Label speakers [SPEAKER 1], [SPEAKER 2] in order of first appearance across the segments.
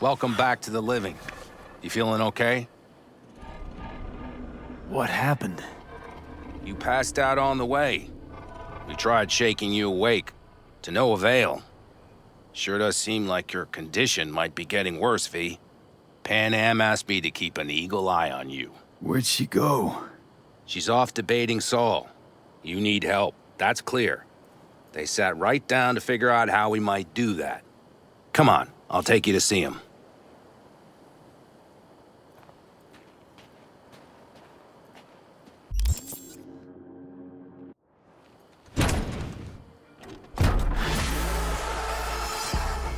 [SPEAKER 1] Welcome back to the living. You feeling okay?
[SPEAKER 2] What happened?
[SPEAKER 1] You passed out on the way. We tried shaking you awake, to no avail. Sure does seem like your condition might be getting worse, V. Panam asked me to keep an eagle eye on you.
[SPEAKER 2] Where'd she go?
[SPEAKER 1] She's off debating Saul. You need help, that's clear. They sat right down to figure out how we might do that. Come on, I'll take you to see him.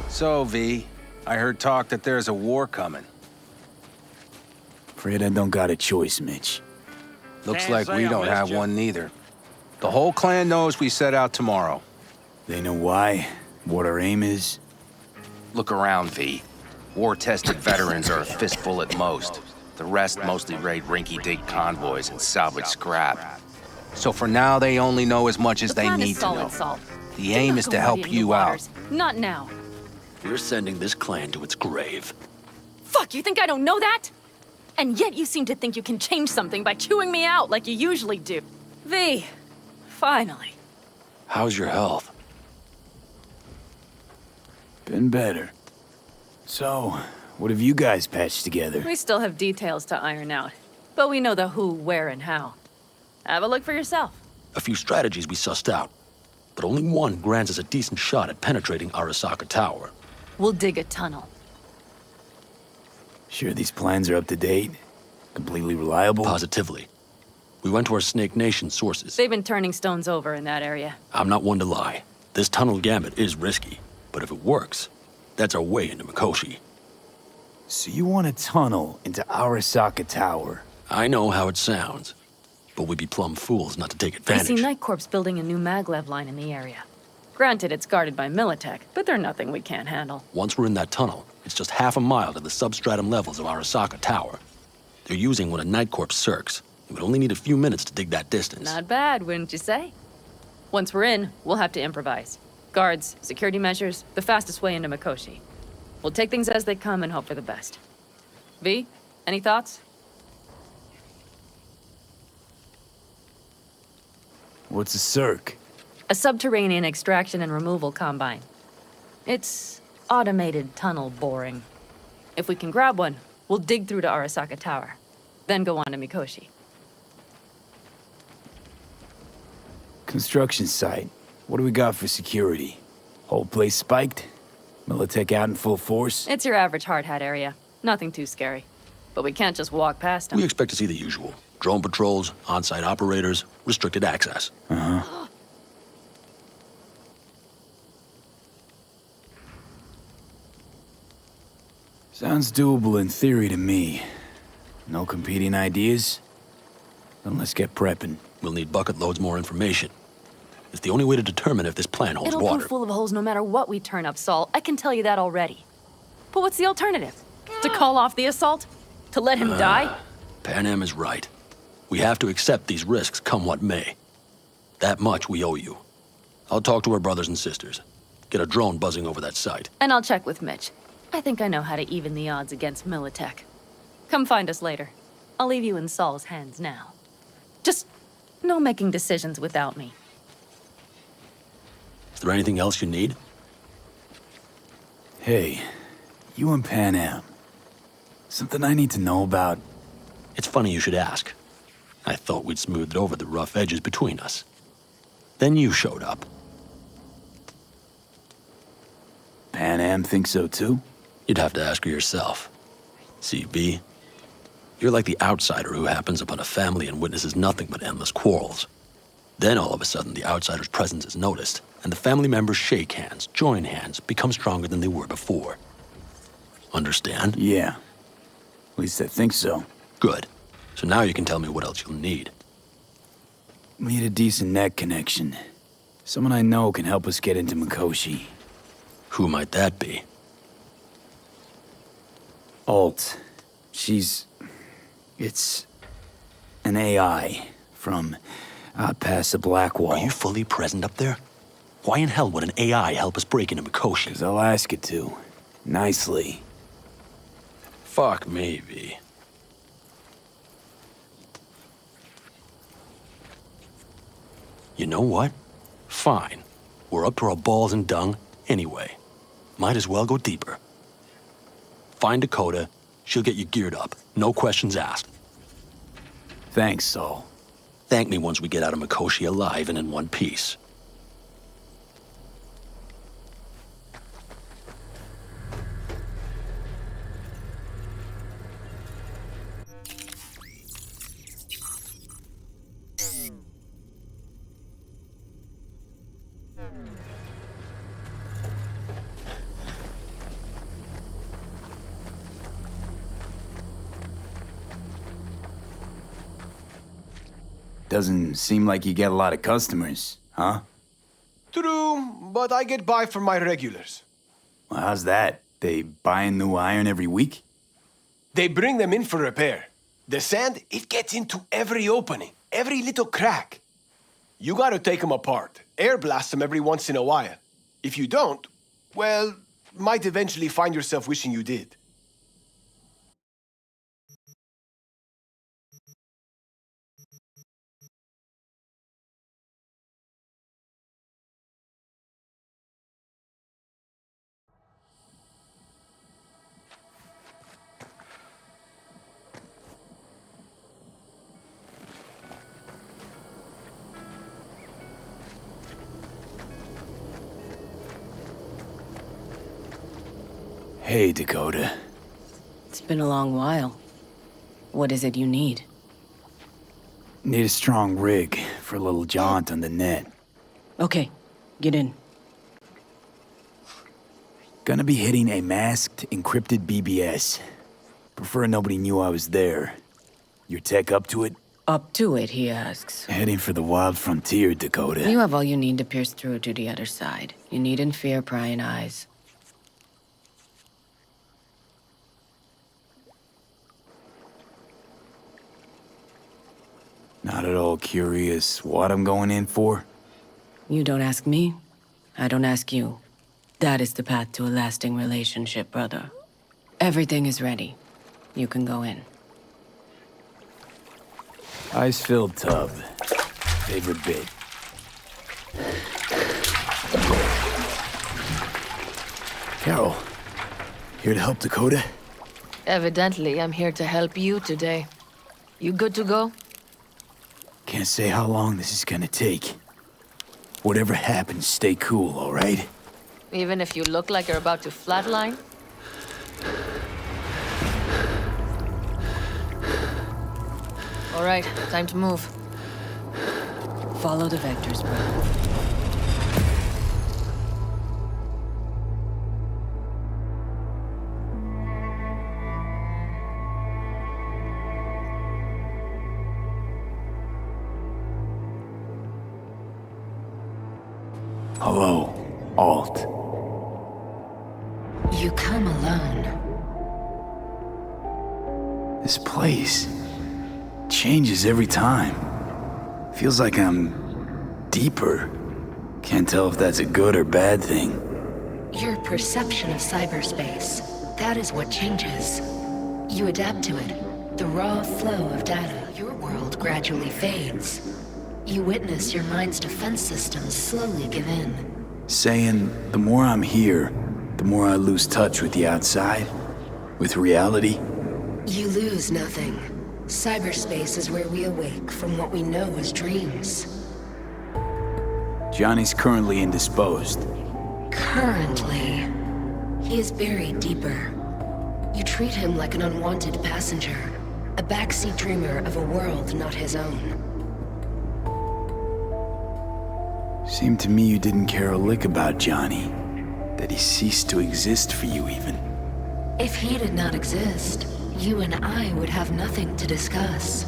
[SPEAKER 1] So, V, I heard talk that there's a war coming.
[SPEAKER 2] Afraid I don't got a choice, Mitch.
[SPEAKER 1] Looks like we don't have one neither. The whole clan knows we set out tomorrow.
[SPEAKER 2] They know why? What our aim is?
[SPEAKER 1] Look around, V. War-tested veterans are a fistful at most. The rest mostly raid rinky-dink convoys and salvage scrap. So for now, they only know as much as they need to know.
[SPEAKER 3] Salt.
[SPEAKER 1] The aim is to help you out.
[SPEAKER 3] Not now.
[SPEAKER 4] We're sending this clan to its grave.
[SPEAKER 3] Fuck, you think I don't know that? And yet you seem to think you can change something by chewing me out like you usually do. V, finally.
[SPEAKER 4] How's your health?
[SPEAKER 2] Been better. So, what have you guys patched together?
[SPEAKER 3] We still have details to iron out, but we know the who, where, and how. Have a look for yourself.
[SPEAKER 4] A few strategies we sussed out, but only one grants us a decent shot at penetrating Arasaka Tower.
[SPEAKER 3] We'll dig a tunnel.
[SPEAKER 2] Sure these plans are up to date? Completely reliable?
[SPEAKER 4] Positively. We went to our Snake Nation sources.
[SPEAKER 3] They've been turning stones over in that area.
[SPEAKER 4] I'm not one to lie. This tunnel gambit is risky, but if it works, that's our way into Mikoshi.
[SPEAKER 2] So you want a tunnel into Arasaka Tower?
[SPEAKER 4] I know how it sounds, but we'd be plumb fools not to take
[SPEAKER 3] I
[SPEAKER 4] advantage.
[SPEAKER 3] see Night Corp's building a new maglev line in the area. Granted, it's guarded by Militech, but they're nothing we can't handle.
[SPEAKER 4] Once we're in that tunnel, it's just half a mile to the substratum levels of Arasaka Tower. They're using one of Night Corp's circs. It would only need a few minutes to dig that distance.
[SPEAKER 3] Not bad, wouldn't you say? Once we're in, we'll have to improvise. Guards, security measures, the fastest way into Mikoshi. We'll take things as they come and hope for the best. V, any thoughts?
[SPEAKER 2] What's a circ?
[SPEAKER 3] A subterranean extraction and removal combine. It's automated tunnel boring. If we can grab one, we'll dig through to Arasaka Tower, then go on to Mikoshi.
[SPEAKER 2] Construction site. What do we got for security? Whole place spiked? Militech out in full force?
[SPEAKER 3] It's your average hard hat area. Nothing too scary. But we can't just walk past them.
[SPEAKER 4] We expect to see the usual. Drone patrols, on-site operators, restricted access.
[SPEAKER 2] Uh-huh. Sounds doable in theory to me. No competing ideas? Then let's get prepping.
[SPEAKER 4] We'll need bucket loads more information. It's the only way to determine if this plan holds
[SPEAKER 3] It'll
[SPEAKER 4] water.
[SPEAKER 3] prove full of holes no matter what we turn up, Saul. I can tell you that already. But what's the alternative? To call off the assault? To let him die?
[SPEAKER 4] Panam is right. We have to accept these risks come what may. That much we owe you. I'll talk to our brothers and sisters. Get a drone buzzing over that site.
[SPEAKER 3] And I'll check with Mitch. I think I know how to even the odds against Militech. Come find us later. I'll leave you in Saul's hands now. Just no making decisions without me.
[SPEAKER 4] Is there anything else you need?
[SPEAKER 2] Hey, you and Panam. Something I need to know about?
[SPEAKER 4] It's funny you should ask. I thought we'd smoothed over the rough edges between us. Then you showed up.
[SPEAKER 2] Panam thinks so too?
[SPEAKER 4] You'd have to ask her yourself. See, V, you're like the outsider who happens upon a family and witnesses nothing but endless quarrels. Then all of a sudden the outsider's presence is noticed, and the family members shake hands, join hands, become stronger than they were before. Understand?
[SPEAKER 2] Yeah. At least I think so.
[SPEAKER 4] Good. So now you can tell me what else you'll need.
[SPEAKER 2] Need a decent net connection. Someone I know can help us get into Mikoshi.
[SPEAKER 4] Who might that be?
[SPEAKER 2] Alt. It's an AI from past the Black Wall.
[SPEAKER 4] Are you fully present up there? Why in hell would an AI help us break into Mikoshi?
[SPEAKER 2] 'Cause I'll ask it to. Nicely.
[SPEAKER 4] Fuck me, V. You know what? Fine. We're up to our balls in dung anyway. Might as well go deeper. Find Dakota. She'll get you geared up. No questions asked.
[SPEAKER 2] Thanks, Saul.
[SPEAKER 4] Thank me once we get out of Mikoshi alive and in one piece.
[SPEAKER 2] Doesn't seem like you get a lot of customers, huh?
[SPEAKER 5] True, but I get by for my regulars.
[SPEAKER 2] Well, how's that? They buying new iron every week?
[SPEAKER 5] They bring them in for repair. The sand, it gets into every opening, every little crack. You gotta take them apart, air blast them every once in a while. If you don't, well, might eventually find yourself wishing you did.
[SPEAKER 2] Hey, Dakota.
[SPEAKER 6] It's been a long while. What is it you need?
[SPEAKER 2] Need a strong rig for a little jaunt on the net.
[SPEAKER 6] Okay, get in.
[SPEAKER 2] Gonna be hitting a masked, encrypted BBS. Prefer nobody knew I was there. Your tech up to it?
[SPEAKER 6] Up to it, he asks.
[SPEAKER 2] Heading for the wild frontier, Dakota.
[SPEAKER 6] You have all you need to pierce through to the other side. You needn't fear prying eyes.
[SPEAKER 2] Not at all curious what I'm going in for?
[SPEAKER 6] You don't ask me, I don't ask you. That is the path to a lasting relationship, brother. Everything is ready. You can go in.
[SPEAKER 2] Ice-filled tub. Favorite bit. Carol, here to help Dakota?
[SPEAKER 7] Evidently, I'm here to help you today. You good to go?
[SPEAKER 2] Can't say how long this is gonna take. Whatever happens, stay cool, all right?
[SPEAKER 7] Even if you look like you're about to flatline? All right, time to move.
[SPEAKER 6] Follow the vectors, brother.
[SPEAKER 2] Hello, Alt.
[SPEAKER 8] You come alone.
[SPEAKER 2] This place changes every time. Feels like I'm deeper. Can't tell if that's a good or bad thing.
[SPEAKER 8] Your perception of cyberspace, that is what changes. You adapt to it. The raw flow of data, your world gradually fades. You witness your mind's defense systems slowly give in.
[SPEAKER 2] Saying the more I'm here, the more I lose touch with the outside, with reality.
[SPEAKER 8] You lose nothing. Cyberspace is where we awake from what we know as dreams.
[SPEAKER 2] Johnny's currently indisposed.
[SPEAKER 8] Currently, he is buried deeper. You treat him like an unwanted passenger, a backseat dreamer of a world not his own.
[SPEAKER 2] Seemed to me you didn't care a lick about Johnny. That he ceased to exist for you even.
[SPEAKER 8] If he did not exist, you and I would have nothing to discuss.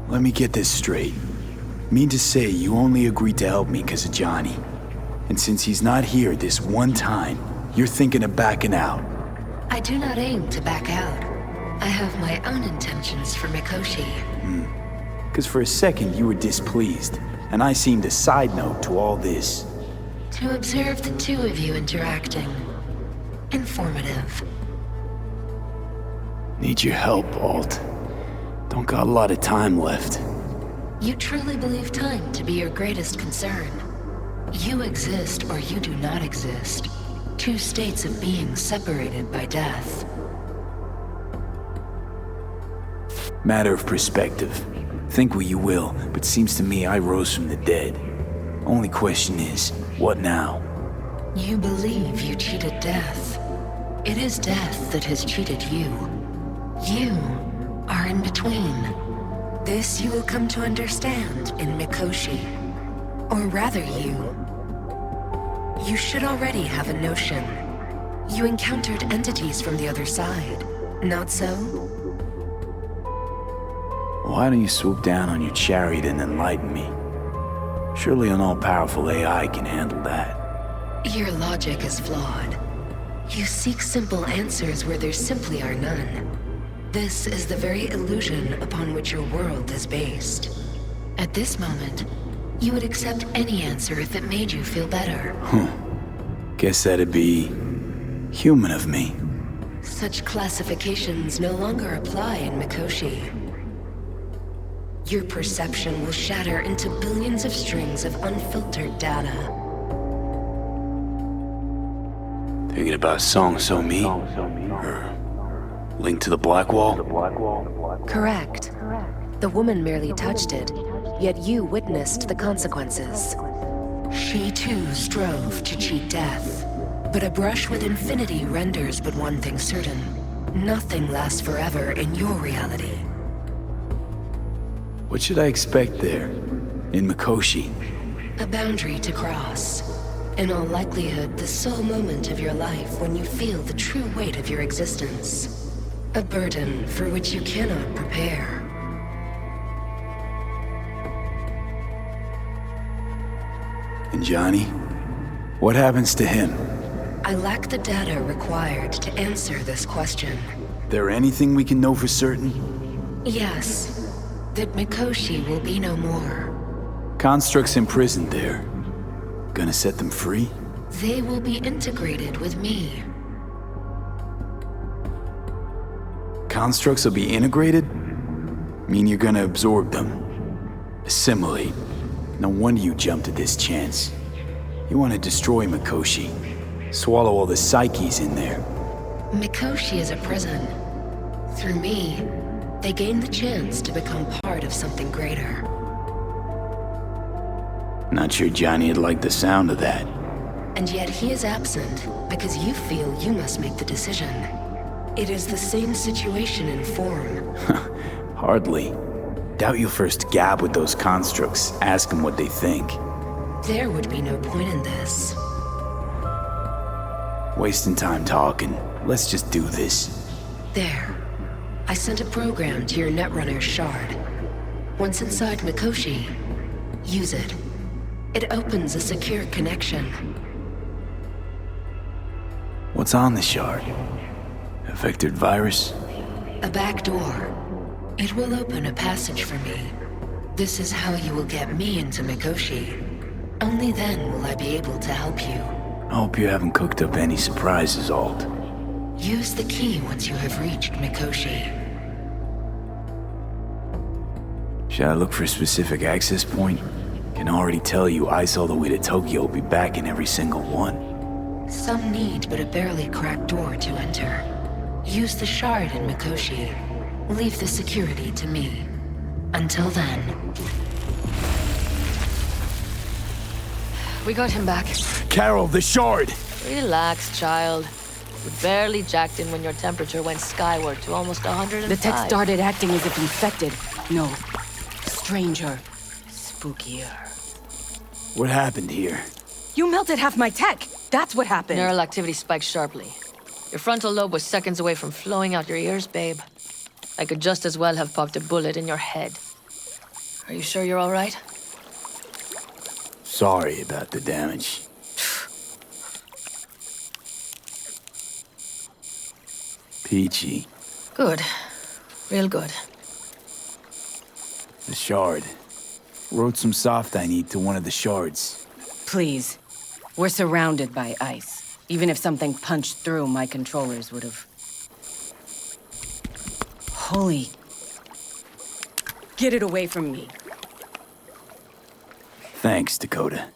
[SPEAKER 2] Let me get this straight. Mean to say you only agreed to help me because of Johnny. And since he's not here this one time, you're thinking of backing out.
[SPEAKER 8] I do not aim to back out. I have my own intentions for Mikoshi.
[SPEAKER 2] Because for a second you were displeased, and I seemed a side note to all this.
[SPEAKER 8] To observe the two of you interacting. Informative.
[SPEAKER 2] Need your help, Bolt. Don't got a lot of time left.
[SPEAKER 8] You truly believe time to be your greatest concern. You exist or you do not exist. Two states of being separated by death.
[SPEAKER 2] Matter of perspective. Think what you will, but seems to me I rose from the dead. Only question is, what now?
[SPEAKER 8] You believe you cheated death. It is death that has cheated you. You are in between. This you will come to understand in Mikoshi. Or rather you should already have a notion. You encountered entities from the other side, not so?
[SPEAKER 2] Why don't you swoop down on your chariot and enlighten me? Surely an all-powerful AI can handle that.
[SPEAKER 8] Your logic is flawed. You seek simple answers where there simply are none. This is the very illusion upon which your world is based. At this moment, you would accept any answer if it made you feel better.
[SPEAKER 2] Guess that'd be human of me.
[SPEAKER 8] Such classifications no longer apply in Mikoshi. Your perception will shatter into billions of strings of unfiltered data.
[SPEAKER 2] Thinking about Song So Mi? Or Link to the Black Wall?
[SPEAKER 8] Correct. The woman merely touched it, yet you witnessed the consequences. She too strove to cheat death. But a brush with infinity renders but one thing certain. Nothing lasts forever in your reality.
[SPEAKER 2] What should I expect there, in Mikoshi?
[SPEAKER 8] A boundary to cross. In all likelihood, the sole moment of your life when you feel the true weight of your existence. A burden for which you cannot prepare.
[SPEAKER 2] And Johnny? What happens to him?
[SPEAKER 8] I lack the data required to answer this question.
[SPEAKER 2] There anything we can know for certain?
[SPEAKER 8] Yes. That Mikoshi will be no more.
[SPEAKER 2] Constructs imprisoned there. Gonna set them free?
[SPEAKER 8] They will be integrated with me.
[SPEAKER 2] Constructs will be integrated? Mean you're gonna absorb them? Assimilate? No wonder you jumped at this chance. You want to destroy Mikoshi. Swallow all the psyches in there.
[SPEAKER 8] Mikoshi is a prison. Through me, they gain the chance to become part of something greater.
[SPEAKER 2] Not sure Johnny'd like the sound of that.
[SPEAKER 8] And yet he is absent because you feel you must make the decision. It is the same situation in form.
[SPEAKER 2] Hardly. Doubt you'll first gab with those constructs, ask them what they think.
[SPEAKER 8] There would be no point in this.
[SPEAKER 2] Wasting time talking. Let's just do this.
[SPEAKER 8] There. I sent a program to your Netrunner's shard. Once inside Mikoshi, use it. It opens a secure connection.
[SPEAKER 2] What's on the shard? A vectored virus?
[SPEAKER 8] A back door. It will open a passage for me. This is how you will get me into Mikoshi. Only then will I be able to help you.
[SPEAKER 2] I hope you haven't cooked up any surprises, Alt.
[SPEAKER 8] Use the key once you have reached Mikoshi.
[SPEAKER 2] Should I look for a specific access point? Can already tell you ice all the way to Tokyo will be back in every single one.
[SPEAKER 8] Some need but a barely cracked door to enter. Use the shard in Mikoshi. Leave the security to me. Until then.
[SPEAKER 7] We got him back.
[SPEAKER 2] Carol, the shard!
[SPEAKER 7] Relax, child. You barely jacked in when your temperature went skyward to almost 105.
[SPEAKER 6] The tech started acting as if infected. No. Stranger. Spookier.
[SPEAKER 2] What happened here?
[SPEAKER 6] You melted half my tech! That's what happened!
[SPEAKER 7] Neural activity spiked sharply. Your frontal lobe was seconds away from flowing out your ears, babe. I could just as well have popped a bullet in your head. Are you sure you're all right?
[SPEAKER 2] Sorry about the damage. Peachy.
[SPEAKER 7] Good. Real good.
[SPEAKER 2] The shard. Wrote some soft I need to one of the shards.
[SPEAKER 6] Please. We're surrounded by ice. Even if something punched through, my controllers would have... Holy... Get it away from me.
[SPEAKER 2] Thanks, Dakota.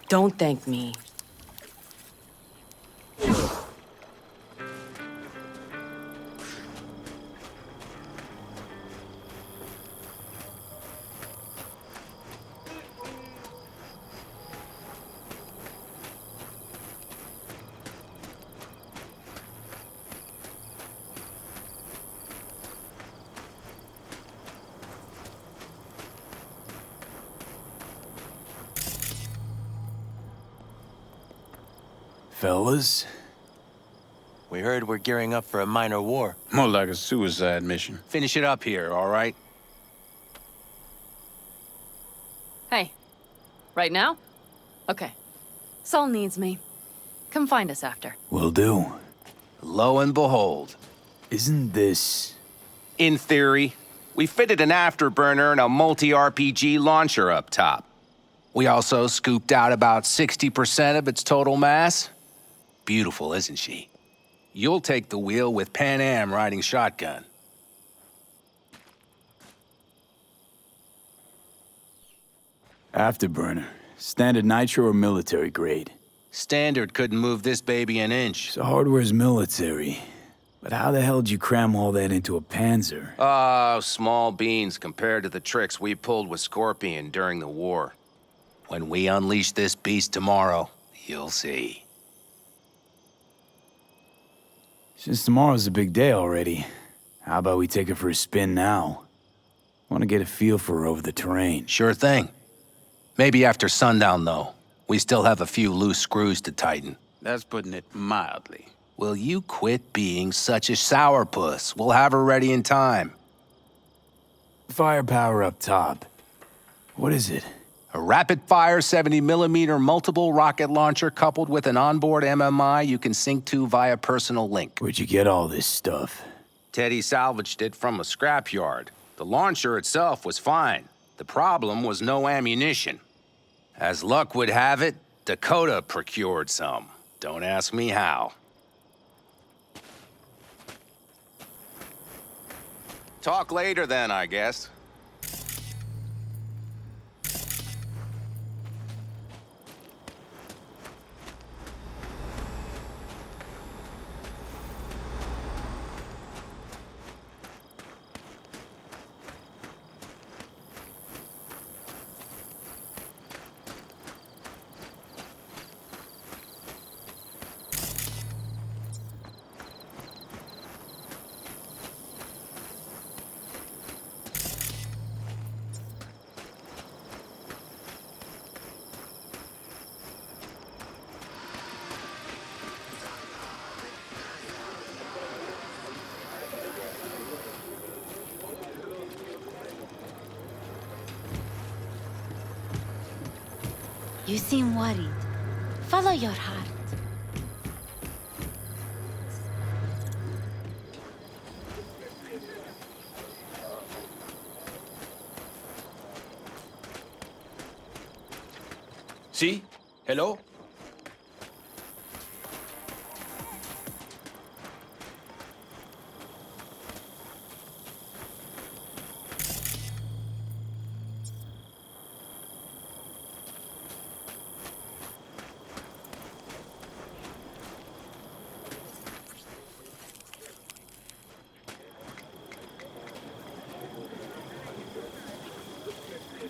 [SPEAKER 6] Don't thank me.
[SPEAKER 2] Fellas?
[SPEAKER 9] We heard we're gearing up for a minor war.
[SPEAKER 1] More like a suicide mission. Finish it up here, all right?
[SPEAKER 3] Hey, right now? Okay. Saul needs me. Come find us after.
[SPEAKER 2] Will do.
[SPEAKER 1] Lo and behold.
[SPEAKER 2] Isn't this...
[SPEAKER 1] In theory, we fitted an afterburner and a multi-RPG launcher up top. We also scooped out about 60% of its total mass. Beautiful, isn't she? You'll take the wheel with Panam riding shotgun.
[SPEAKER 2] Afterburner. Standard nitro or military grade?
[SPEAKER 1] Standard couldn't move this baby an inch.
[SPEAKER 2] So hardware's military. But how the hell did you cram all that into a Panzer?
[SPEAKER 1] Oh, small beans compared to the tricks we pulled with Scorpion during the war. When we unleash this beast tomorrow, you'll see.
[SPEAKER 2] Since tomorrow's a big day already, how about we take it for a spin now? Want to get a feel for her over the terrain.
[SPEAKER 1] Sure thing. Maybe after sundown, though. We still have a few loose screws to tighten.
[SPEAKER 10] That's putting it mildly.
[SPEAKER 1] Will you quit being such a sourpuss? We'll have her ready in time.
[SPEAKER 2] Firepower up top. What is it?
[SPEAKER 1] A rapid-fire 70mm multiple rocket launcher coupled with an onboard MMI you can sync to via personal link.
[SPEAKER 2] Where'd you get all this stuff?
[SPEAKER 1] Teddy salvaged it from a scrapyard. The launcher itself was fine. The problem was no ammunition. As luck would have it, Dakota procured some. Don't ask me how. Talk later then, I guess.
[SPEAKER 11] You seem worried. Follow your heart.
[SPEAKER 5] See? Hello?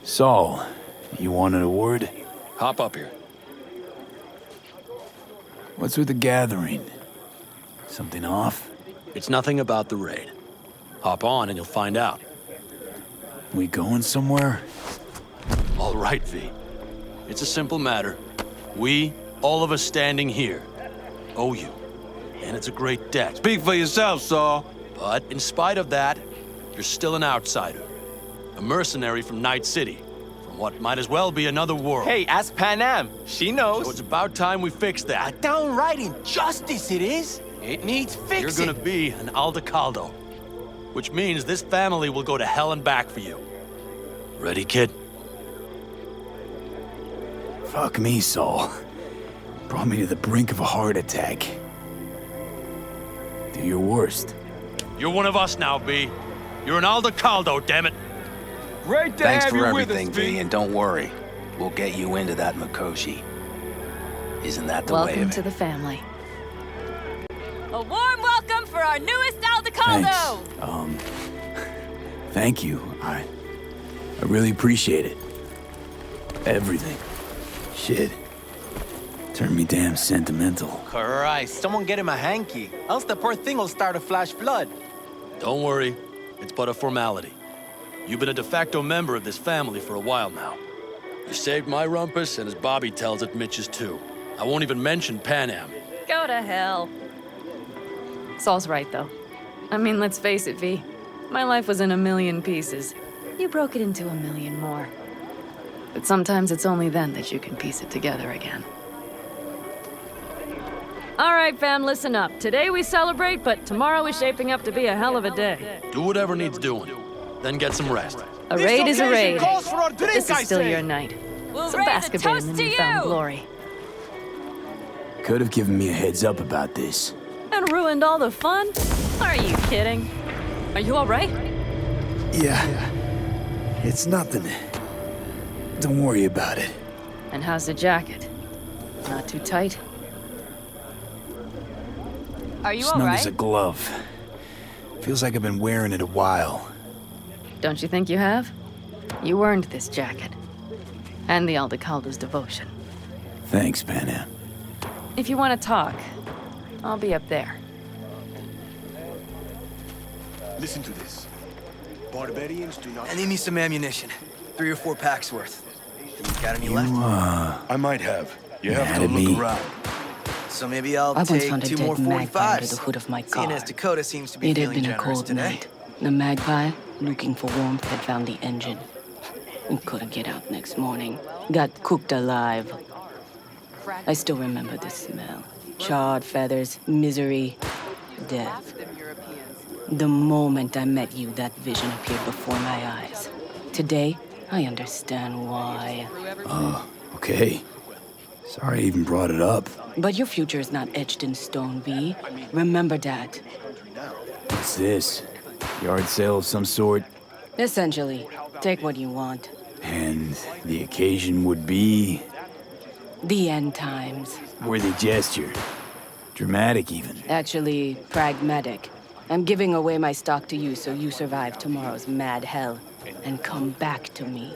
[SPEAKER 2] Saul, you wanted a word?
[SPEAKER 4] Hop up here.
[SPEAKER 2] What's with the gathering? Something off?
[SPEAKER 4] It's nothing about the raid. Hop on and you'll find out.
[SPEAKER 2] We going somewhere?
[SPEAKER 4] All right, V. It's a simple matter. We, all of us standing here, owe you. And it's a great debt.
[SPEAKER 10] Speak for yourself, Saul.
[SPEAKER 4] But in spite of that, you're still an outsider. A mercenary from Night City. From what might as well be another world.
[SPEAKER 9] Hey, ask Panam. She knows.
[SPEAKER 4] So it's about time we fix that.
[SPEAKER 9] A downright injustice it is. It needs fixing.
[SPEAKER 4] You're gonna be an Aldecaldo. Which means this family will go to hell and back for you. Ready, kid?
[SPEAKER 2] Fuck me, Saul. Brought me to the brink of a heart attack. Do your worst.
[SPEAKER 4] You're one of us now, B. You're an Aldecaldo, damn it.
[SPEAKER 5] Great to
[SPEAKER 1] Thanks
[SPEAKER 5] have
[SPEAKER 1] for
[SPEAKER 5] you with
[SPEAKER 1] everything,
[SPEAKER 5] us,
[SPEAKER 1] V, and don't worry. We'll get you into that Mikoshi. Isn't that the way
[SPEAKER 3] Welcome
[SPEAKER 1] of
[SPEAKER 3] to
[SPEAKER 1] it?
[SPEAKER 3] the family.
[SPEAKER 12] A warm welcome for our newest Aldecaldo!
[SPEAKER 2] Thanks. Thank you. I really appreciate it. Everything. Shit. Turned me damn sentimental.
[SPEAKER 9] Christ, someone get him a hanky. Else the poor thing will start a flash flood.
[SPEAKER 4] Don't worry. It's but a formality. You've been a de facto member of this family for a while now. You saved my rumpus, and as Bobby tells it, Mitch's too. I won't even mention Panam.
[SPEAKER 3] Go to hell. Saul's right, though. I mean, let's face it, V. My life was in a million pieces. You broke it into a million more. But sometimes it's only then that you can piece it together again. All right, fam, listen up. Today we celebrate, but tomorrow is shaping up to be a hell of a day.
[SPEAKER 4] Do whatever needs doing. Then get some rest.
[SPEAKER 3] A raid is a raid.
[SPEAKER 5] Calls for our drink,
[SPEAKER 3] This
[SPEAKER 5] I
[SPEAKER 3] is still
[SPEAKER 5] say.
[SPEAKER 3] your night.
[SPEAKER 12] We'll
[SPEAKER 3] So
[SPEAKER 12] raise
[SPEAKER 3] bask
[SPEAKER 12] a
[SPEAKER 3] a bit in
[SPEAKER 12] toast
[SPEAKER 3] the
[SPEAKER 12] to
[SPEAKER 3] newfound
[SPEAKER 12] you!
[SPEAKER 3] glory.
[SPEAKER 2] Could have given me a heads up about this.
[SPEAKER 3] And ruined all the fun? Are you kidding? Are you all right?
[SPEAKER 2] Yeah. It's nothing. Don't worry about it.
[SPEAKER 3] And how's the jacket? Not too tight?
[SPEAKER 12] Are you
[SPEAKER 2] Snug as a
[SPEAKER 12] alright?
[SPEAKER 2] glove. Feels like I've been wearing it a while.
[SPEAKER 3] Don't you think you have? You earned this jacket. And the Aldecaldo's devotion.
[SPEAKER 2] Thanks, Panam.
[SPEAKER 3] If you want to talk, I'll be up there.
[SPEAKER 5] Listen to this. Barbarians do not...
[SPEAKER 13] I need me some ammunition. 3 or 4 packs worth. You got any left?
[SPEAKER 5] I might have. You have
[SPEAKER 2] Mad
[SPEAKER 5] to
[SPEAKER 2] at
[SPEAKER 5] look
[SPEAKER 2] me?
[SPEAKER 5] around.
[SPEAKER 13] So maybe I'll
[SPEAKER 6] I once
[SPEAKER 13] take
[SPEAKER 6] found a
[SPEAKER 13] 2
[SPEAKER 6] dead
[SPEAKER 13] more
[SPEAKER 6] magpie under the
[SPEAKER 13] 45s.
[SPEAKER 6] hood of my
[SPEAKER 13] Seeing
[SPEAKER 6] car.
[SPEAKER 13] as Dakota seems to be
[SPEAKER 6] It had
[SPEAKER 13] feeling
[SPEAKER 6] been a
[SPEAKER 13] generous
[SPEAKER 6] cold
[SPEAKER 13] today.
[SPEAKER 6] night. The magpie, looking for warmth, had found the engine. And couldn't get out next morning. Got cooked alive. I still remember the smell. Charred feathers, misery, death. The moment I met you, that vision appeared before my eyes. Today, I understand why.
[SPEAKER 2] Okay. Sorry I even brought it up.
[SPEAKER 6] But your future is not etched in stone, V. Remember that.
[SPEAKER 2] What's this? Yard sale of some sort?
[SPEAKER 6] Essentially, take what you want.
[SPEAKER 2] And the occasion would be...
[SPEAKER 6] The end times.
[SPEAKER 2] worthy gesture. Dramatic, even.
[SPEAKER 6] Actually, pragmatic. I'm giving away my stock to you so you survive tomorrow's mad hell and come back to me.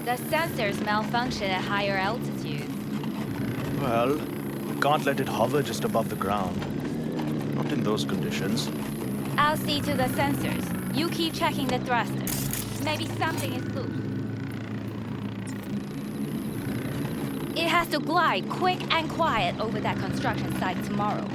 [SPEAKER 11] The sensors malfunction at higher altitudes.
[SPEAKER 14] Well, we can't let it hover just above the ground. Not in those conditions.
[SPEAKER 11] I'll see to the sensors. You keep checking the thrusters. Maybe something is loose. It has to glide quick and quiet over that construction site tomorrow.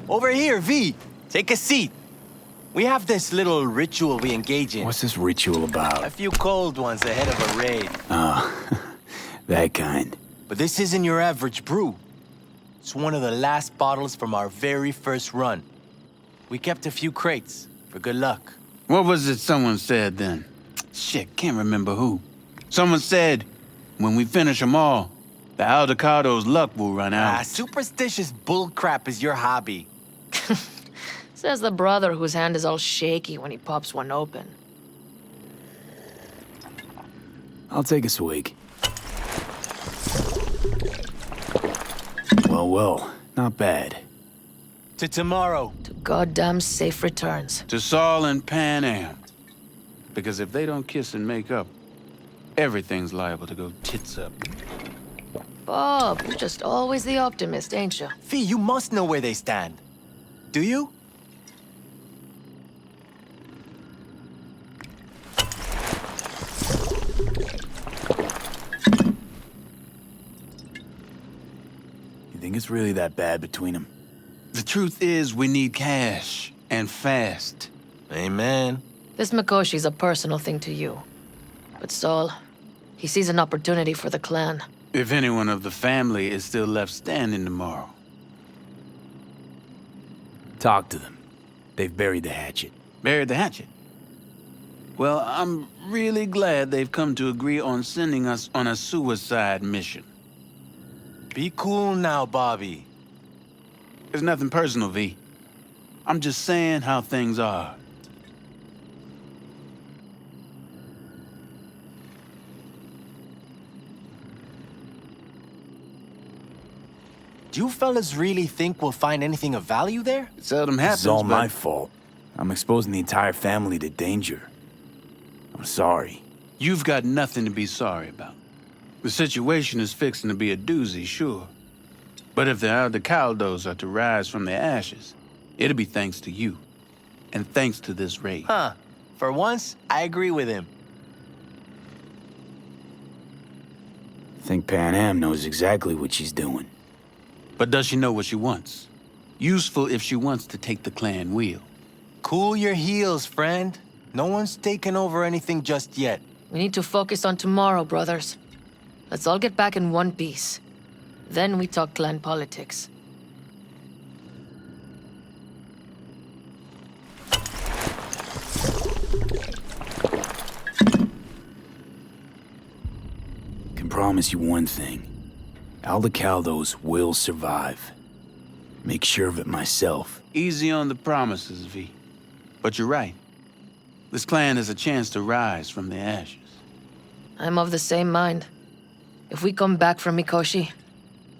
[SPEAKER 9] Over here, V. Take a seat. We have this little ritual we engage in.
[SPEAKER 2] What's this ritual about?
[SPEAKER 9] A few cold ones ahead of a raid.
[SPEAKER 2] That kind.
[SPEAKER 9] But this isn't your average brew. It's one of the last bottles from our very first run. We kept a few crates for good luck.
[SPEAKER 10] What was it someone said then? Shit, can't remember who. Someone said, when we finish them all, the Aldecaldo's luck will run out.
[SPEAKER 9] Superstitious bullcrap is your hobby.
[SPEAKER 7] Says the brother whose hand is all shaky when he pops one open.
[SPEAKER 2] I'll take a swig. Well, not bad.
[SPEAKER 9] To tomorrow.
[SPEAKER 7] To goddamn safe returns.
[SPEAKER 10] To Saul and Panam. Because if they don't kiss and make up, everything's liable to go tits up.
[SPEAKER 7] Bob, you're just always the optimist, ain't you?
[SPEAKER 9] Fee, you must know where they stand. Do you?
[SPEAKER 2] You think it's really that bad between them?
[SPEAKER 10] The truth is, we need cash, and fast.
[SPEAKER 9] Amen.
[SPEAKER 7] This Mikoshi's a personal thing to you. But Saul, he sees an opportunity for the clan.
[SPEAKER 10] If anyone of the family is still left standing tomorrow.
[SPEAKER 2] Talk to them. They've buried the hatchet.
[SPEAKER 10] Buried the hatchet? Well, I'm really glad they've come to agree on sending us on a suicide mission.
[SPEAKER 9] Be cool now, Bobby.
[SPEAKER 10] It's nothing personal, V. I'm just saying how things are.
[SPEAKER 9] Do you fellas really think we'll find anything of value there?
[SPEAKER 10] It seldom happens,
[SPEAKER 2] It's all
[SPEAKER 10] but
[SPEAKER 2] my fault. I'm exposing the entire family to danger. I'm sorry.
[SPEAKER 10] You've got nothing to be sorry about. The situation is fixing to be a doozy, sure. But if the Aldecaldos are to rise from their ashes, it'll be thanks to you. And thanks to this raid.
[SPEAKER 9] Huh. For once, I agree with him.
[SPEAKER 2] I think Panam knows exactly what she's doing.
[SPEAKER 10] But does she know what she wants? Useful if she wants to take the clan wheel.
[SPEAKER 9] Cool your heels, friend. No one's taken over anything just yet.
[SPEAKER 7] We need to focus on tomorrow, brothers. Let's all get back in one piece. Then we talk clan politics.
[SPEAKER 2] Can promise you one thing. Aldecaldos will survive. Make sure of it myself.
[SPEAKER 10] Easy on the promises, V. But you're right. This clan has a chance to rise from the ashes.
[SPEAKER 7] I'm of the same mind. If we come back from Mikoshi,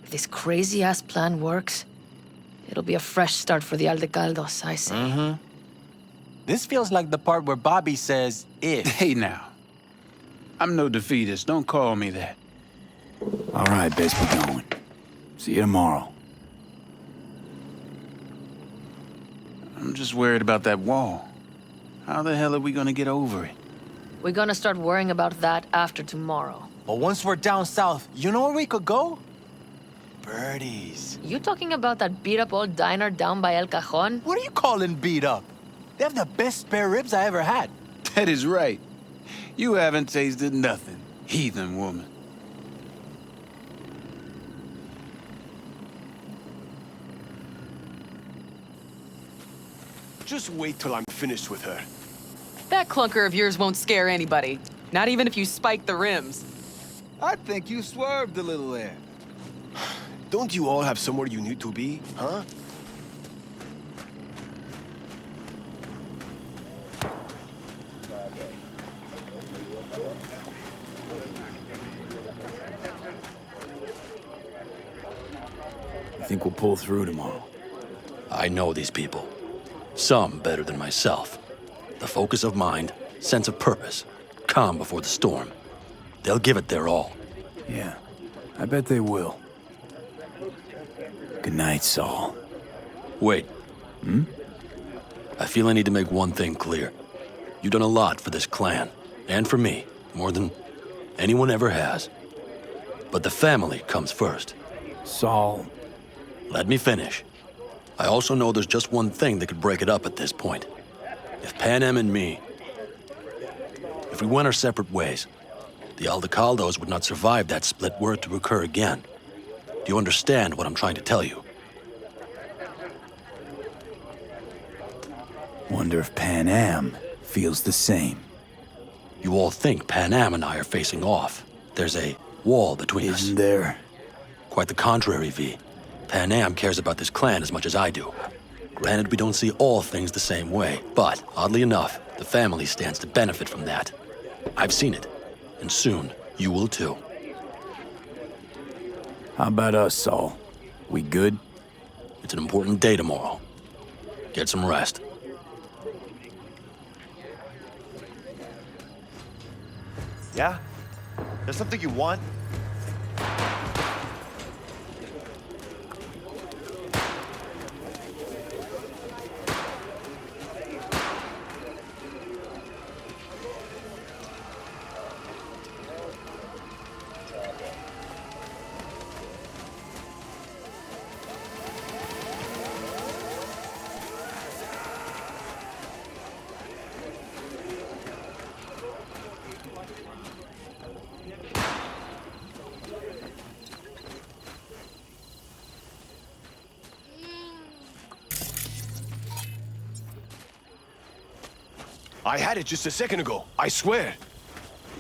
[SPEAKER 7] if this crazy-ass plan works, it'll be a fresh start for the Aldecaldos, I say.
[SPEAKER 9] Mm-hmm. This feels like the part where Bobby says, if.
[SPEAKER 10] Hey now. I'm no defeatist, don't call me that.
[SPEAKER 2] All right, best be going. See you tomorrow.
[SPEAKER 10] I'm just worried about that wall. How the hell are we gonna get over it?
[SPEAKER 7] We're gonna start worrying about that after tomorrow.
[SPEAKER 9] But once we're down south, you know where we could go? Birdies.
[SPEAKER 7] You talking about that beat-up old diner down by El Cajon?
[SPEAKER 9] What are you calling beat up? They have the best spare ribs I ever had.
[SPEAKER 10] That is right. You haven't tasted nothing, heathen woman.
[SPEAKER 5] Just wait till I'm finished with her.
[SPEAKER 15] That clunker of yours won't scare anybody. Not even if you spike the rims.
[SPEAKER 13] I think you swerved a little there.
[SPEAKER 5] Don't you all have somewhere you need to be, huh?
[SPEAKER 2] You think we'll pull through tomorrow?
[SPEAKER 4] I know these people. Some better than myself. The focus of mind, sense of purpose, calm before the storm. They'll give it their all.
[SPEAKER 2] Yeah, I bet they will. Good night, Saul.
[SPEAKER 4] Wait. I feel I need to make one thing clear. You've done a lot for this clan, and for me, more than anyone ever has. But the family comes first.
[SPEAKER 2] Saul.
[SPEAKER 4] Let me finish. I also know there's just one thing that could break it up at this point. If Panam and me, if we went our separate ways, the Aldecaldos would not survive that split were it to occur again. Do you understand what I'm trying to tell you?
[SPEAKER 2] Wonder if Panam feels the same.
[SPEAKER 4] You all think Panam and I are facing off. There's a wall between us.
[SPEAKER 2] Isn't there?
[SPEAKER 4] Quite the contrary, V. Panam cares about this clan as much as I do. Granted, we don't see all things the same way, but, oddly enough, the family stands to benefit from that. I've seen it, and soon, You will too.
[SPEAKER 2] How about us, Saul? We good?
[SPEAKER 4] It's an important day tomorrow. Get some rest.
[SPEAKER 16] Yeah? There's something you want?
[SPEAKER 5] I had it just a second ago, I swear.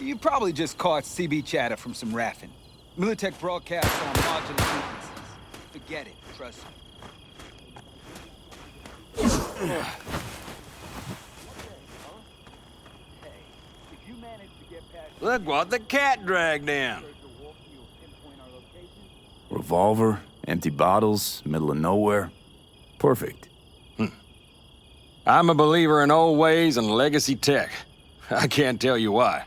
[SPEAKER 17] You probably just caught CB chatter from some raffing. Militech broadcasts on modular frequencies. Forget it, trust me.
[SPEAKER 18] Look what the cat dragged in.
[SPEAKER 2] Revolver, empty bottles, middle of nowhere. Perfect.
[SPEAKER 18] I'm a believer in old ways and legacy tech. I can't tell you why,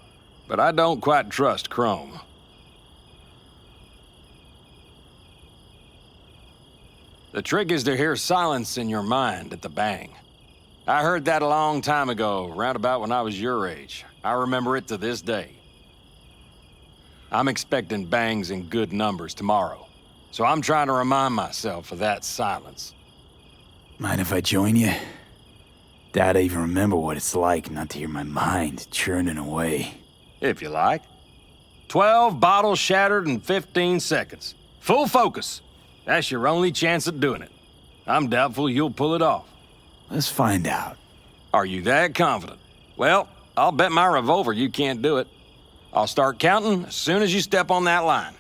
[SPEAKER 18] but I don't quite trust Chrome. The trick is to hear silence in your mind at the bang. I heard that a long time ago, round about when I was your age. I remember it to this day. I'm expecting bangs in good numbers tomorrow, so I'm trying to remind myself of that silence.
[SPEAKER 2] Mind if I join you? Doubt I even remember what it's like not to hear my mind churning away.
[SPEAKER 18] If you like. 12 bottles shattered in 15 seconds. Full focus. That's your only chance at doing it. I'm doubtful you'll pull it off.
[SPEAKER 2] Let's find out.
[SPEAKER 18] Are you that confident? Well, I'll bet my revolver you can't do it. I'll start counting as soon as you step on that line.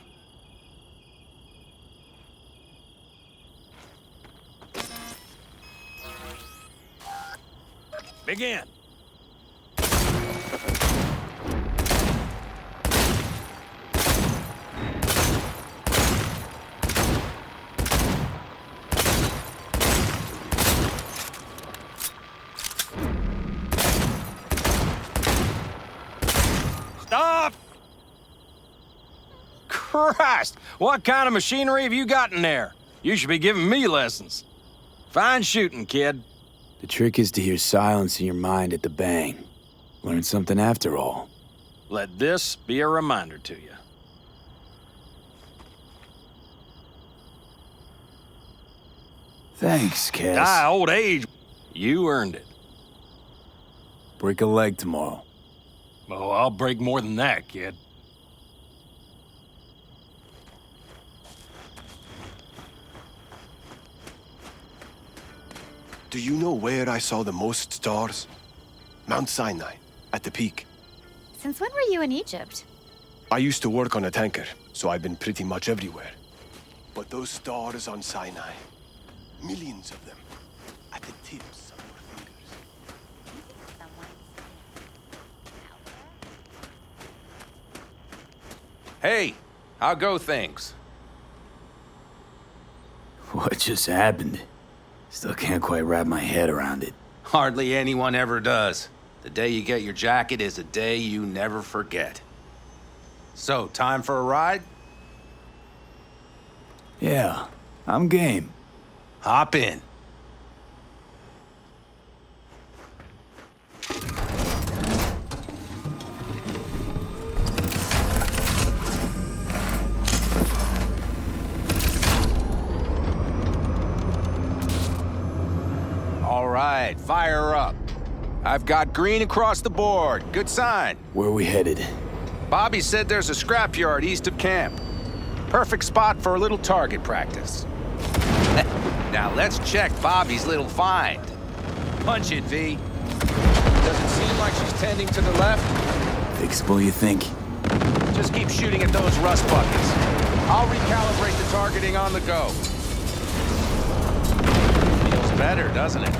[SPEAKER 18] Begin. Stop! Christ! What kind of machinery have you got in there? You should be giving me lessons. Fine shooting, kid.
[SPEAKER 2] The trick is to hear silence in your mind at the bang. Learn something after all.
[SPEAKER 18] Let this be a reminder to you.
[SPEAKER 2] Thanks, Cass.
[SPEAKER 18] Old age. You earned it.
[SPEAKER 2] Break a leg tomorrow.
[SPEAKER 18] Oh, I'll break more than that, kid.
[SPEAKER 5] Do you know where I saw the most stars? Mount Sinai, at the peak.
[SPEAKER 11] Since when were you in Egypt?
[SPEAKER 5] I used to work on a tanker, so I've been pretty much everywhere. But those stars on Sinai, millions of them, at the tips of your fingers.
[SPEAKER 1] Hey, how go things?
[SPEAKER 2] What just happened? Still can't quite wrap my head around it.
[SPEAKER 1] Hardly anyone ever does. The day you get your jacket is a day you never forget. So, time for a ride?
[SPEAKER 2] Yeah, I'm game.
[SPEAKER 1] Hop in. All right, fire up. I've got green across the board. Good sign.
[SPEAKER 2] Where are we headed?
[SPEAKER 1] Bobby said there's a scrapyard east of camp. Perfect spot for a little target practice. Now let's check Bobby's little find. Punch it, V. Does it seem like she's tending to the left?
[SPEAKER 2] Fixable, you think?
[SPEAKER 1] Just keep shooting at those rust buckets. I'll recalibrate the targeting on the go. Feels better, doesn't it?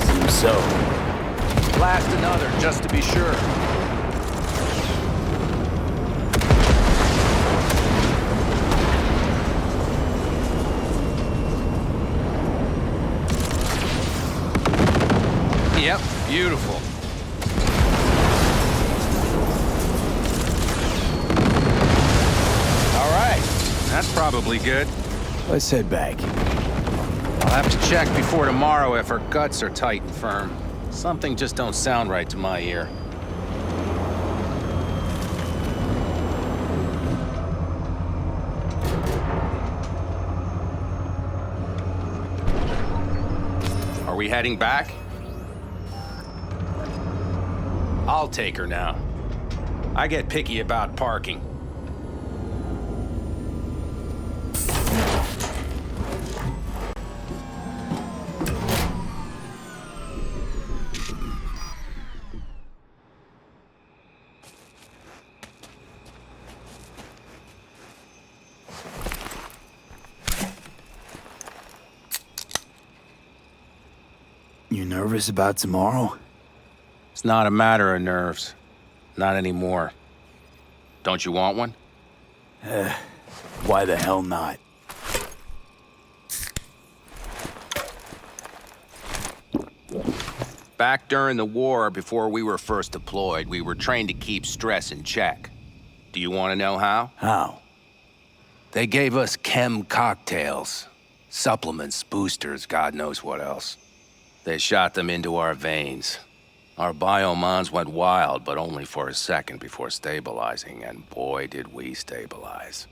[SPEAKER 2] Seems so.
[SPEAKER 1] Blast another, just to be sure. Yep, beautiful. All right, that's probably good.
[SPEAKER 2] Let's head back.
[SPEAKER 1] I'll have to check before tomorrow if her guts are tight and firm. Something just don't sound right to my ear. Are we heading back? I'll take her now. I get picky about parking.
[SPEAKER 2] You nervous about tomorrow?
[SPEAKER 1] It's not a matter of nerves. Not anymore. Don't you want one?
[SPEAKER 2] Why the hell not?
[SPEAKER 1] Back during the war, before we were first deployed, we were trained to keep stress in check. Do you want to know how?
[SPEAKER 2] How?
[SPEAKER 1] They gave us chem cocktails. Supplements, boosters, God knows what else. They shot them into our veins. Our biomons went wild, but only for a second before stabilizing, and boy did we stabilize.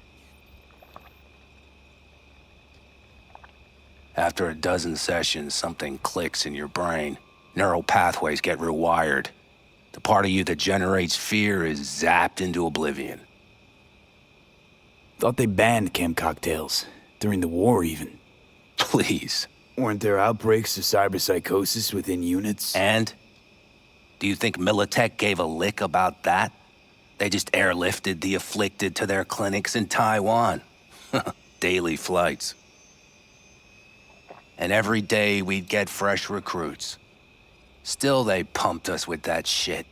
[SPEAKER 1] After a dozen sessions, something clicks in your brain. Neural pathways get rewired. The part of you that generates fear is zapped into oblivion.
[SPEAKER 2] Thought they banned chem cocktails. During the war, even.
[SPEAKER 1] Please.
[SPEAKER 2] Weren't there outbreaks of cyberpsychosis within units?
[SPEAKER 1] And? Do you think Militech gave a lick about that? They just airlifted the afflicted to their clinics in Taiwan. Daily flights. And every day we'd get fresh recruits. Still they pumped us with that shit.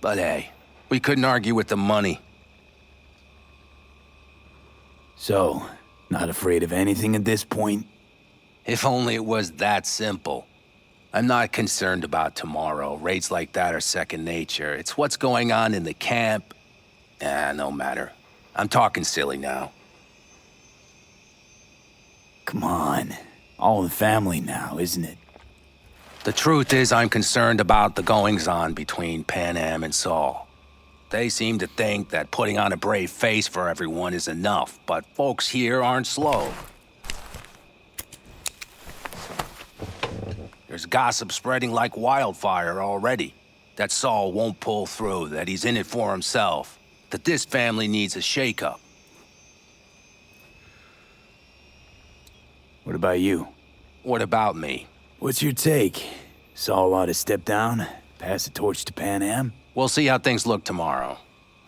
[SPEAKER 1] But hey, we couldn't argue with the money.
[SPEAKER 2] So, not afraid of anything at this point?
[SPEAKER 1] If only it was that simple. I'm not concerned about tomorrow. Raids like that are second nature. It's what's going on in the camp. No matter. I'm talking silly now.
[SPEAKER 2] Come on. All in the family now, isn't it?
[SPEAKER 1] The truth is I'm concerned about the goings-on between Panam and Saul. They seem to think that putting on a brave face for everyone is enough, but folks here aren't slow. There's gossip spreading like wildfire already. That Saul won't pull through, that he's in it for himself, that this family needs a shakeup.
[SPEAKER 2] What about you?
[SPEAKER 1] What about me?
[SPEAKER 2] What's your take? Saul ought to step down, pass the torch to Panam?
[SPEAKER 1] We'll see how things look tomorrow,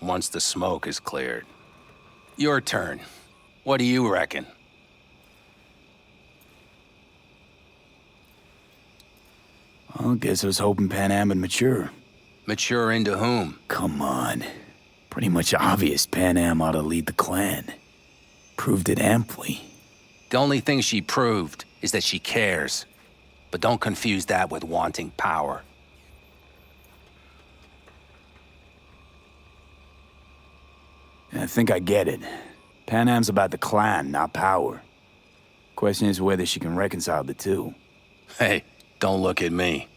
[SPEAKER 1] once the smoke is cleared. Your turn. What do you reckon?
[SPEAKER 2] Well, guess I was hoping Panam would mature.
[SPEAKER 1] Mature into whom?
[SPEAKER 2] Come on. Pretty much obvious Panam ought to lead the clan. Proved it amply.
[SPEAKER 1] The only thing she proved is that she cares. But don't confuse that with wanting power.
[SPEAKER 2] I think I get it. Panam's about the clan, not power. Question is whether she can reconcile the two.
[SPEAKER 1] Hey, don't look at me.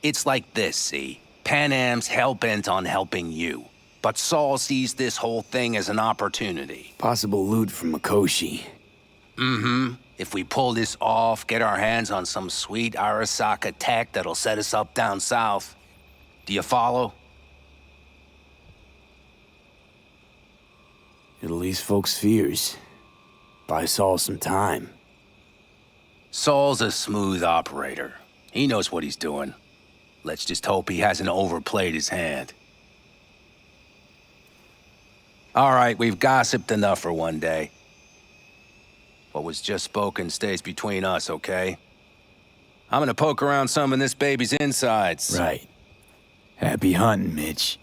[SPEAKER 1] It's like this, see? Panam's hell-bent on helping you. But Saul sees this whole thing as an opportunity.
[SPEAKER 2] Possible loot from Mikoshi.
[SPEAKER 1] Mm-hmm. If we pull this off, get our hands on some sweet Arasaka tech that'll set us up down south. Do you follow?
[SPEAKER 2] It'll ease folks' fears. Buy Saul some time.
[SPEAKER 1] Saul's a smooth operator. He knows what he's doing. Let's just hope he hasn't overplayed his hand. All right, we've gossiped enough for one day. What was just spoken stays between us, okay? I'm gonna poke around some of this baby's insides.
[SPEAKER 2] Right. Happy hunting, Mitch.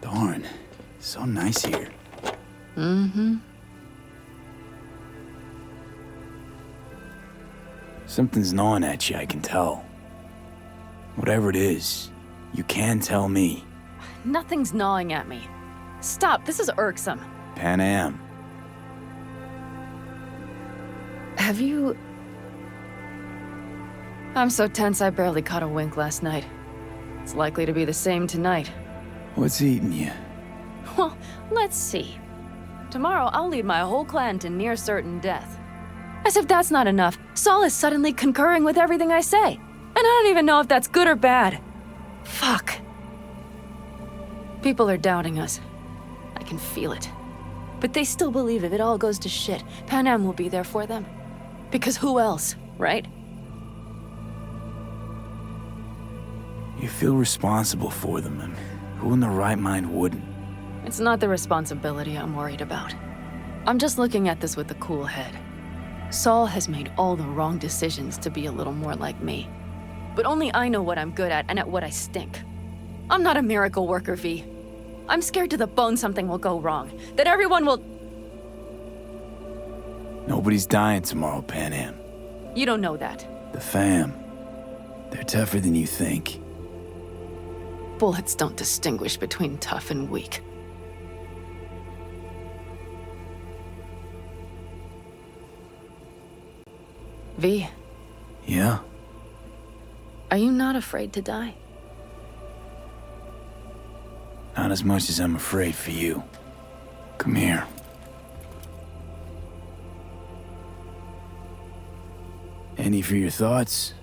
[SPEAKER 2] Darn. So nice here.
[SPEAKER 7] Mm-hmm.
[SPEAKER 2] Something's gnawing at you, I can tell. Whatever it is, you can tell me.
[SPEAKER 3] Nothing's gnawing at me. Stop, this is irksome.
[SPEAKER 2] Panam.
[SPEAKER 3] Have you... I'm so tense I barely caught a wink last night. It's likely to be the same tonight.
[SPEAKER 2] What's eating you?
[SPEAKER 3] Well, let's see. Tomorrow I'll lead my whole clan to near certain death. As if that's not enough, Saul is suddenly concurring with everything I say. And I don't even know if that's good or bad. Fuck. People are doubting us. I can feel it. But they still believe if it all goes to shit, Panam will be there for them. Because who else, right?
[SPEAKER 2] You feel responsible for them, and who in their right mind wouldn't?
[SPEAKER 3] It's not the responsibility I'm worried about. I'm just looking at this with a cool head. Saul has made all the wrong decisions to be a little more like me. But only I know what I'm good at and at what I stink. I'm not a miracle worker, V. I'm scared to the bone something will go wrong. That everyone will...
[SPEAKER 2] Nobody's dying tomorrow, Panam.
[SPEAKER 3] You don't know that.
[SPEAKER 2] The fam. They're tougher than you think.
[SPEAKER 3] Bullets don't distinguish between tough and weak. V.
[SPEAKER 2] Yeah?
[SPEAKER 3] Are you not afraid to die?
[SPEAKER 2] Not as much as I'm afraid for you. Come here. Any for your thoughts?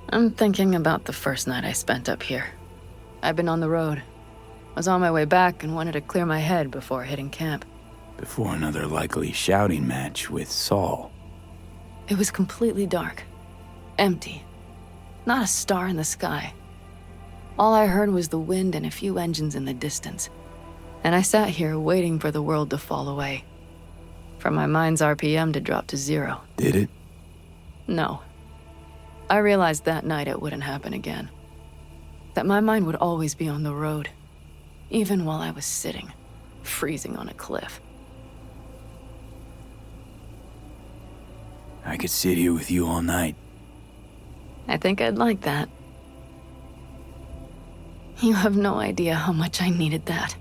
[SPEAKER 3] I'm thinking about the first night I spent up here. I've been on the road. I was on my way back and wanted to clear my head before hitting camp.
[SPEAKER 2] Before another likely shouting match with Saul.
[SPEAKER 3] It was completely dark. Empty. Not a star in the sky. All I heard was the wind and a few engines in the distance. And I sat here waiting for the world to fall away. For my mind's RPM to drop to 0.
[SPEAKER 2] Did it?
[SPEAKER 3] No. I realized that night it wouldn't happen again. That my mind would always be on the road. Even while I was sitting, freezing on a cliff.
[SPEAKER 2] I could sit here with you all night.
[SPEAKER 3] I think I'd like that. You have no idea how much I needed that.